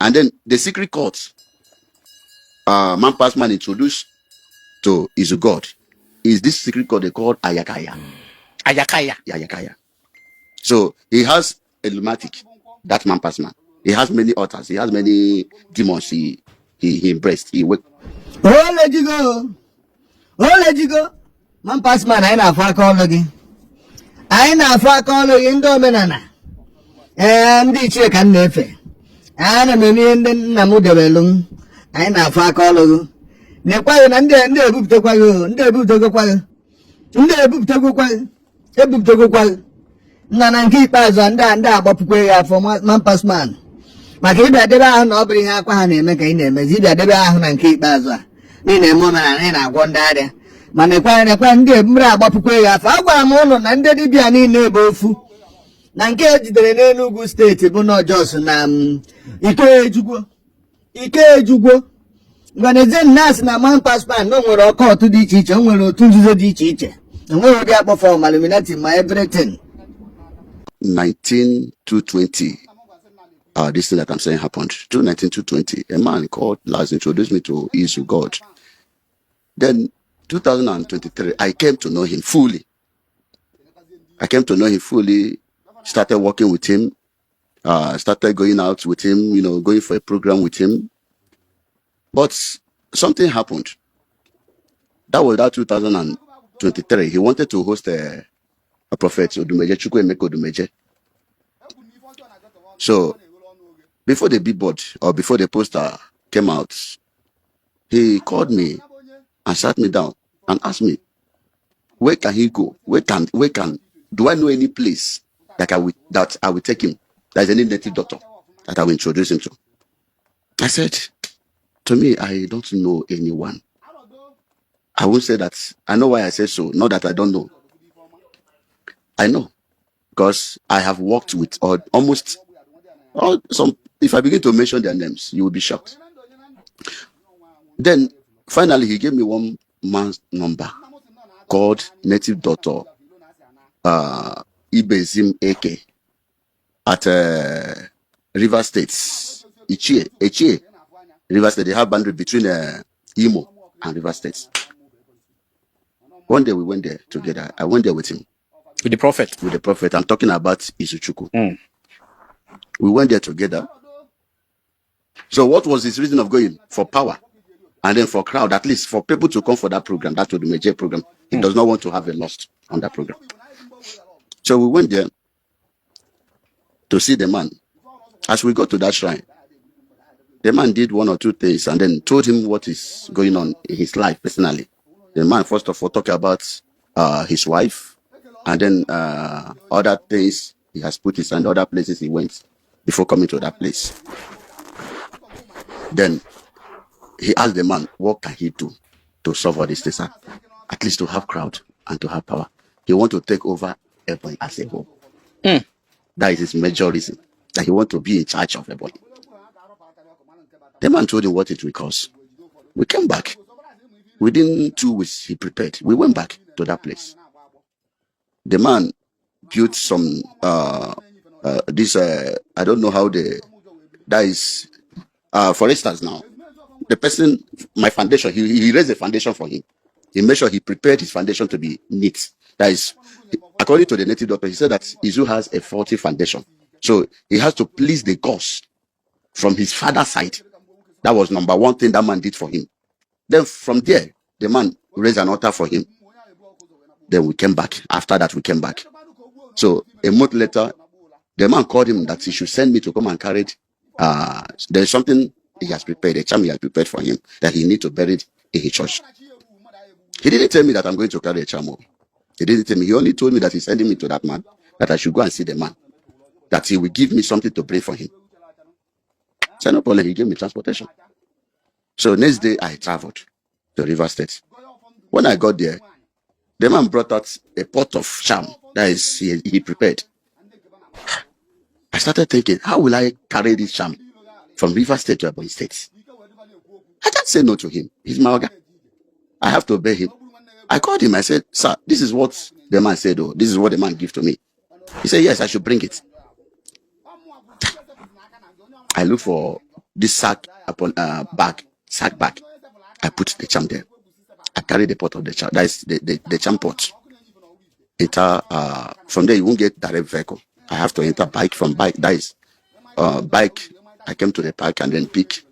And then the secret court, man past man introduced to his God, is this secret court they call Ayakaya. Ayakaya. So he has a lunatic, that man past man. He has many altars. He has many demons. He embraced. He worked. Oh, let you go. Man past man, I know for call again. I know for call in Dominana. And the check and nefe. And a million Namudelum. I know for call you. Nequay and then the book to quail, and the book to go quail. And the book to go quail. A book to go quail. None keep us on that Bopuquia for man past man. Makiba de ba no bring akwa na eme ka ị na-eme zibia debe ahụ na nke ikpeazụ a niile eme na anyị na-agwọ ndị arịa mana ekwe ndị ebumre agbapụkwa ya afọ agwara m ụlọ na ndị dibịa niile bụ ofu na nke ejidere n'Enugu steeti bụ na Jos na Ikejugwo ngwaneze nnaasị na man paspan na o nwere occult dị iche iche, o nwere otu nzuzo dị iche iche, o nwere ụdị akpọfọ maluminati ma everything. 1920. This thing that I'm saying happened. 1920, a man called Lars introduced me to his God. Then 2023, I came to know him fully. Started working with him, started going out with him, going for a program with him. But something happened. That was that 2023. He wanted to host a prophet, Odumeje, Chukwuemeka Odumeje. So before the billboard or before the poster came out, he called me and sat me down and asked me, where can he go? Do I know any place that I will take him? There's any native doctor that I will introduce him to. I said, to me, I don't know anyone. I won't say that. I know why I say so. Not that I don't know. I know. Because I have worked with almost all some. If I begin to mention their names, you will be shocked. Then finally, he gave me one man's number called Native Doctor Ibezim Eke at River State, Ichie, River State. They have boundary between Imo and River State. One day we went there together. I went there with him. With the prophet? With the prophet. I'm talking about Isuchuku. We went there together. So what was his reason of going? For power. And then for crowd, at least for people to come for that program, that was the major program. He does not want to have a loss on that program. So we went there to see the man. As we got to that shrine, the man did one or two things and then told him what is going on in his life personally. The man, first of all, talked about his wife and then other things he has put his hand, other places he went before coming to that place. Then he asked the man, what can he do to solve all these things? At least to have crowd and to have power. He wants to take over Ebonyi as a whole. That is his major reason, that he wants to be in charge of Ebonyi. The man told him what it will cost. We came back. Within 2 weeks, he prepared. We went back to that place. The man built some, I don't know how that is, for instance now, the person, my foundation, he raised a foundation for him. He made sure he prepared his foundation to be neat. That is, according to the native doctor, he said that Izu has a faulty foundation. So he has to please the gods from his father's side. That was number one thing that man did for him. Then from there, the man raised an altar for him. Then we came back. After that, we came back. So a month later, the man called him that he should send me to come and carry it. There's something he has prepared, a charm he has prepared for him that he needs to bury it in his church. He didn't tell me that I'm going to carry a charm. He didn't tell me. He only told me that he's sending me to that man, that I should go and see the man, that he will give me something to bring for him. So no problem, he gave me transportation. So next day I traveled to River State. When I got there, the man brought out a pot of charm that is he prepared. I started thinking, how will I carry this charm from River State to Ebonyi State? I can't say no to him. He's my guy. I have to obey him. I called him. I said, sir, this is what the man said. Oh, this is what the man gave to me. He said, yes, I should bring it. I looked for this sack upon sack bag. I put the charm there. I carry the pot of the charm. That is the charm pot. Enter from there you won't get direct vehicle. I have to enter bike from bike. That is bike. I came to the park and then pick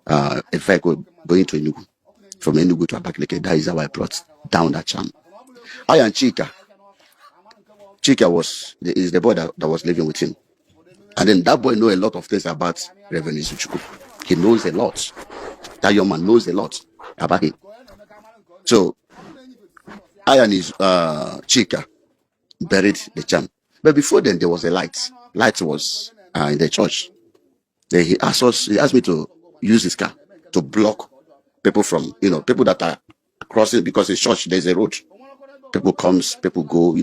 a vehicle going to Enugu. From Enugu to Abakaliki. That is how I brought down that charm. I and Chika. Chika is the boy that was living with him. And then that boy knows a lot of things about Reverend Izuchukwu. He knows a lot. That young man knows a lot about him. So I and his Chika buried the charm. But before then, there was a light. Light was in the church. Then he asked me to use his car to block people from, people that are crossing, because in church there's a road. People comes, people go,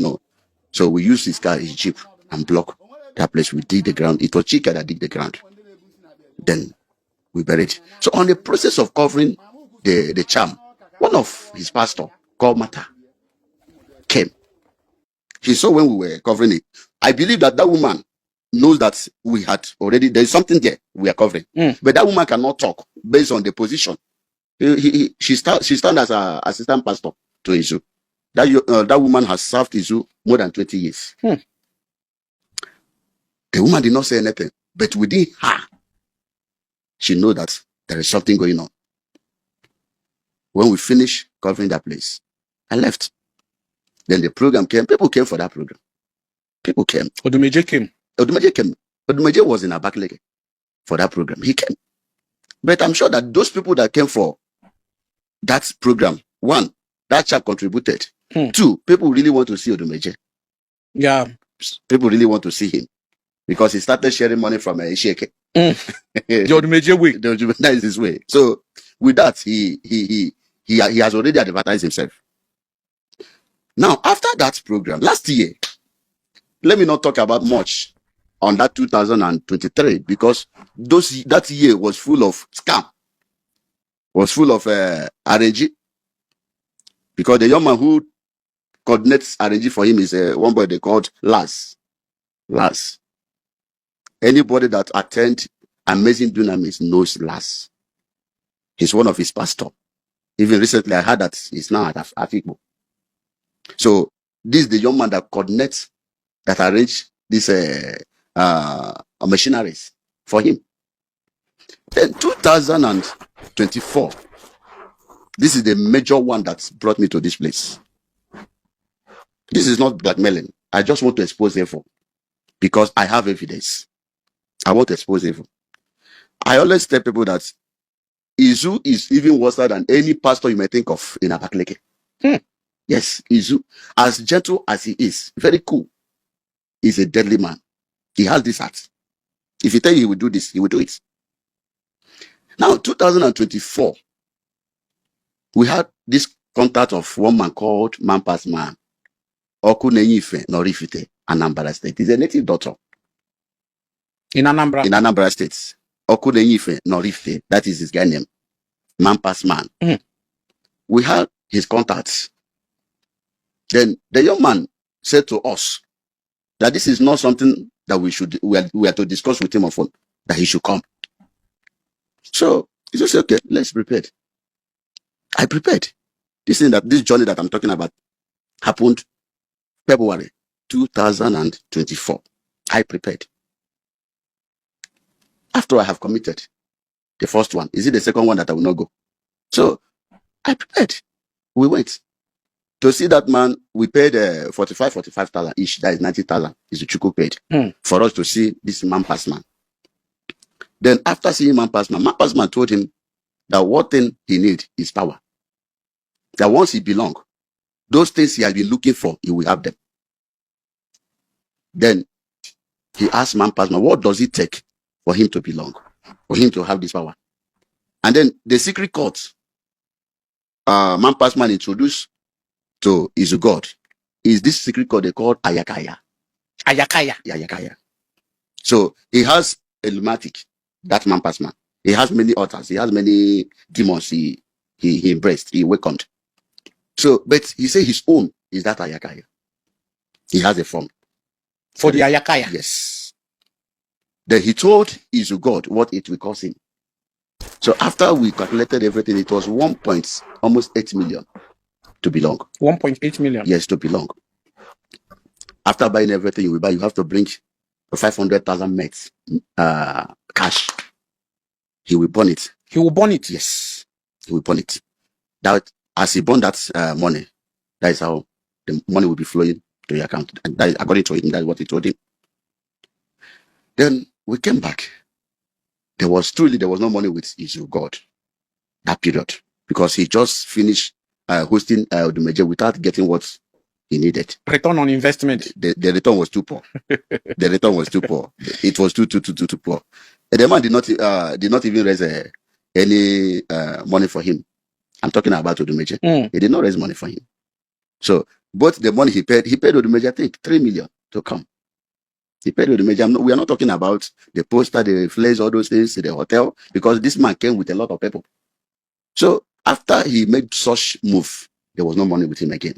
So we used his car, his jeep, and block that place. We dig the ground. It was Chika that dig the ground. Then we buried. So on the process of covering the charm, one of his pastor called Mata came. He saw when we were covering it. I believe that woman knows that we had already, there's something there we are covering. But that woman cannot talk based on the position. She stand as an assistant pastor to Izu. That woman has served Izu more than 20 years. The woman did not say anything, but within her, she know that there is something going on. When we finished covering that place, I left. Then the program came. People came for that program. People came. Odumeje came. Odumeje was in Abakaliki for that program. He came. But I'm sure that those people that came for that program, one, that chap contributed. Two, people really want to see Odumeje. Yeah. People really want to see him because he started sharing money from Isheke. The Odumeje way. That is his way. So with that, he has already advertised himself. Now, after that program, last year, let me not talk about much on that 2023 because that year was full of scam, was full of RNG. Because the young man who coordinates RNG for him is one boy they called Las. Anybody that attend Amazing Dunamis knows Las. He's one of his pastor. Even recently, I heard that he's now at Afikbo. So this is the young man that coordinates, that arrange these machineries for him. Then 2024, this is the major one that brought me to this place. This is not blackmailing. I just want to expose evil because I have evidence. I want to expose evil. I always tell people that Izu is even worse than any pastor you may think of in Abakaliki. Yes, Izu, as gentle as he is, very cool, he's a deadly man. He has this heart. If he tell you he will do this, he will do it. Now, 2024, we had this contact of one man called Mampas Man, Okunenyife Norifite, Anambra State. He's a native doctor. In Anambra? In Anambra State. Okunenyife Norifite, that is his guy name. Mampas Man. We had his contacts. Then the young man said to us that this is not something that we are to discuss with him on phone, that he should come. So he just said, okay, let's prepare. I prepared. This journey that I'm talking about happened February 2024. I prepared. After I have committed the first one, is it the second one that I will not go? So I prepared. We went. To see that man, we paid 45,000 each. That is 90,000. Is the Chuku paid for us to see this Mampas Man. Then after seeing Mampas Man told him that what thing he need is power. That once he belong, those things he has been looking for, he will have them. Then he asked Mampas Man, what does it take for him to belong, for him to have this power? And then the secret court, Mampas Man introduced to Izu God is this secret code they call Ayakaya. Ayakaya. So he has a lunatic, that Mampas Man. He has many altars. He has many demons he embraced, he welcomed. So, but he said his own is that Ayakaya. He has a form. For the Ayakaya? Yes. Then he told Izu God what it will cost him So after we calculated everything, it was almost 8 million to belong. 1.8 million. Yes, to belong. After buying everything you will buy, you have to bring 500,000 mets cash. He will burn it. He will burn it. Yes, he will burn it. That as he burned that money, that is how the money will be flowing to your account. And that is, according to him, that's what he told him. Then we came back. There was no money with Israel God that period, because he just finished hosting the major without getting what he needed. Return on investment. The return was too poor. The return was too poor. It was too poor. And the man did not even raise any money for him. I'm talking about Odumeje. He did not raise money for him. So, but the money he paid Odumeje, I think 3 million to come. He paid Odumeje. We are not talking about the poster, the flags, all those things, the hotel, because this man came with a lot of people. So after he made such move, there was no money with him again.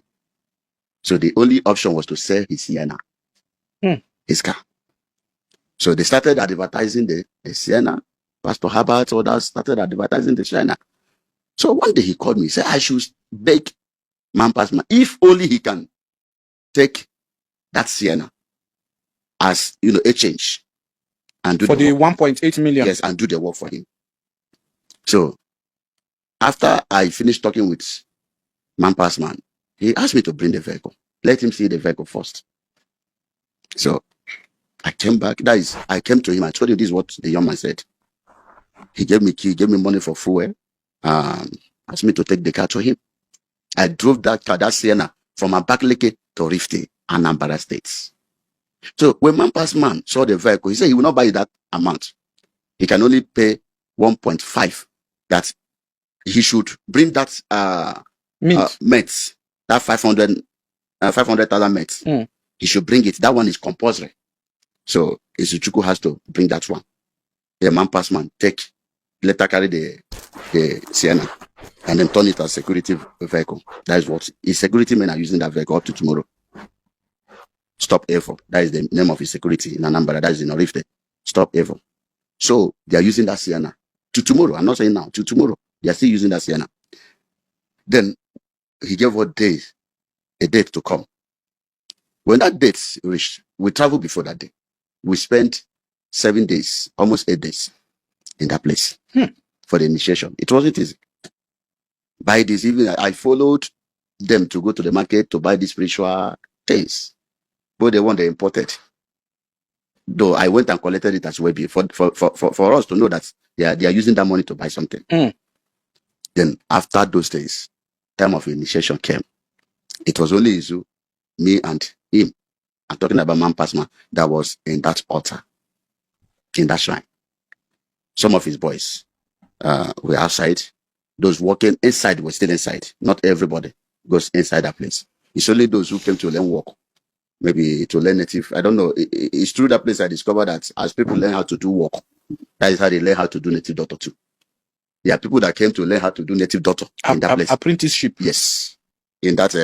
So the only option was to sell his Sienna, his car. So they started advertising the Sienna. Pastor Herbert, others started advertising the Sienna. So one day he called me. He said, I should beg man past man, if only he can take that Sienna as a change and do for the 1.8 million. Yes, and do the work for him. So after I finished talking with man past man, he asked me to bring the vehicle. Let him see the vehicle first. So I came back. That is, I came to him. I told him this is what the young man said. He gave me key, gave me money for fuel. Asked me to take the car to him. I drove that car, that Sienna, from Abakaliki to Rifty, Anambra states. So when man past man saw the vehicle, he said he will not buy that amount. He can only pay 1.5. That he should bring that mets, that 500,000 mets. He should bring it. That one is compulsory. So Izuchukwu has to bring that one. The man past man later carry the Sienna and then turn it as security vehicle. That is what his security men are using that vehicle up to tomorrow. Stop Evil. That is the name of his security in Anambra. That is in Orifte. Stop Evil. So they are using that Sienna to tomorrow. I'm not saying now, to tomorrow. They are still using that Sienna. Then he gave a date to come. When that date reached, we traveled before that day. We spent 7 days, almost 8 days in that place for the initiation. It wasn't easy. By this evening, I followed them to go to the market to buy the spiritual things. But the one they imported. Though I went and collected it as well for us to know that they are using that money to buy something. Then after those days, time of initiation came. It was only Izu, me and him. I'm talking about man past man that was in that altar, in that shrine. Some of his boys were outside. Those working inside were still inside. Not everybody goes inside that place. It's only those who came to learn work. Maybe to learn native. I don't know. It's through that place I discovered that as people learn how to do work, that is how they learn how to do native doctor too. There are people that came to learn how to do native doctor in that place. Apprenticeship. Yes. In that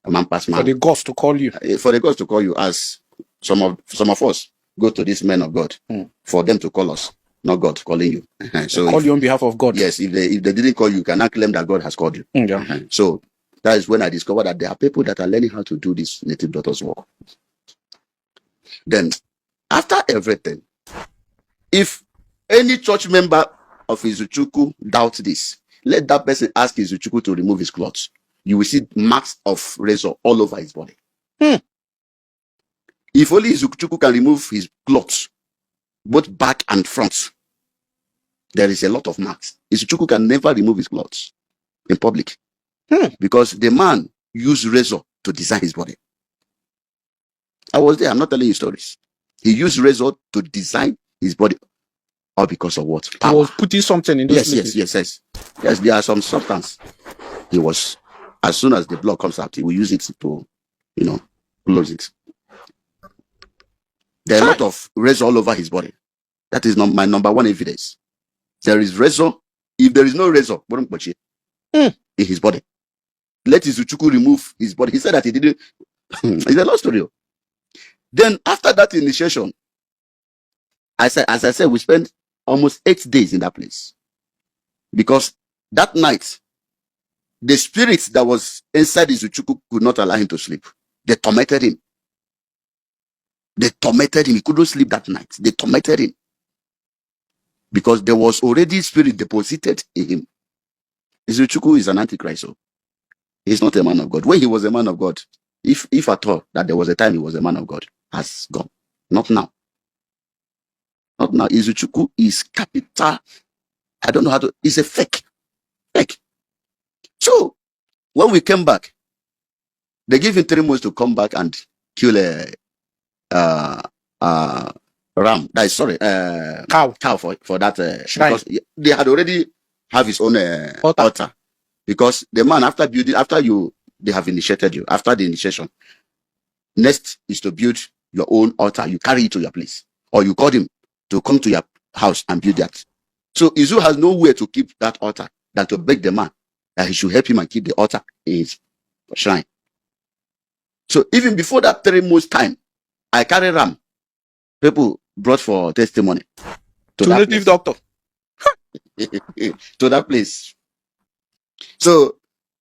man past man. For the gods to call you. For the gods to call you, as some of us go to this men of God for them to call us, not God calling you. So call you on behalf of God. Yes, if they didn't call you, you cannot claim that God has called you. So that is when I discovered that there are people that are learning how to do this native doctor's work. Then, after everything, if any church member of Izuchukwu doubts this, let that person ask Izuchukwu to remove his clothes. You will see marks of razor all over his body. If only Izuchukwu can remove his clothes, both back and front, there is a lot of marks. Izuchukwu can never remove his clothes in public. Because the man used razor to design his body. I was there. I'm not telling you stories. He used razor to design his body. All because of what? Power. He was putting something in those places. Yes, there are some substance. He was, as soon as the blood comes out, he will use it to, close it. There are a lot of razor all over his body. That is my number one evidence. There is razor. If there is no razor, in his body, let Izuchukwu remove his body. He said that he didn't. It's a long story. Then after that initiation, as I said, we spent almost 8 days in that place. Because that night, the spirit that was inside Izuchukwu could not allow him to sleep. They tormented him. They tormented him. He couldn't sleep that night. They tormented him. Because there was already spirit deposited in him. Izuchukwu is an antichrist. So he's not a man of God. When he was a man of God, if at all that there was a time he was a man of God, has gone. Not now. Not now. Izuchukwu is capital. I don't know how to. It's a fake. Fake. So when we came back, they gave him 3 months to come back and kill a ram. That is cow for that because they had already have his own altar. Because the man after they have initiated you, after the initiation, next is to build your own altar. You carry it to your place, or you call him to come to your house and build that. So Izu has nowhere to keep that altar than to beg the man that he should help him and keep the altar in his shrine. So even before that 3 months time, I carry ram. People brought for testimony to that native doctor to that place. So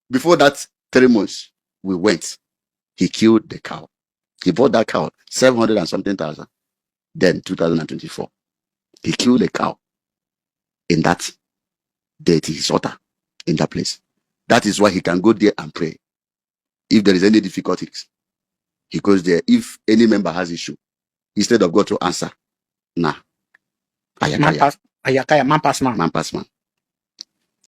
before that 3 months, we went. He killed the cow. He bought that cow 700 and something thousand. Then 2024, he killed a cow in that deity, his altar, in that place. That is why he can go there and pray. If there is any difficulties, he goes there. If any member has issue, instead of God to answer, nah. Man pass man.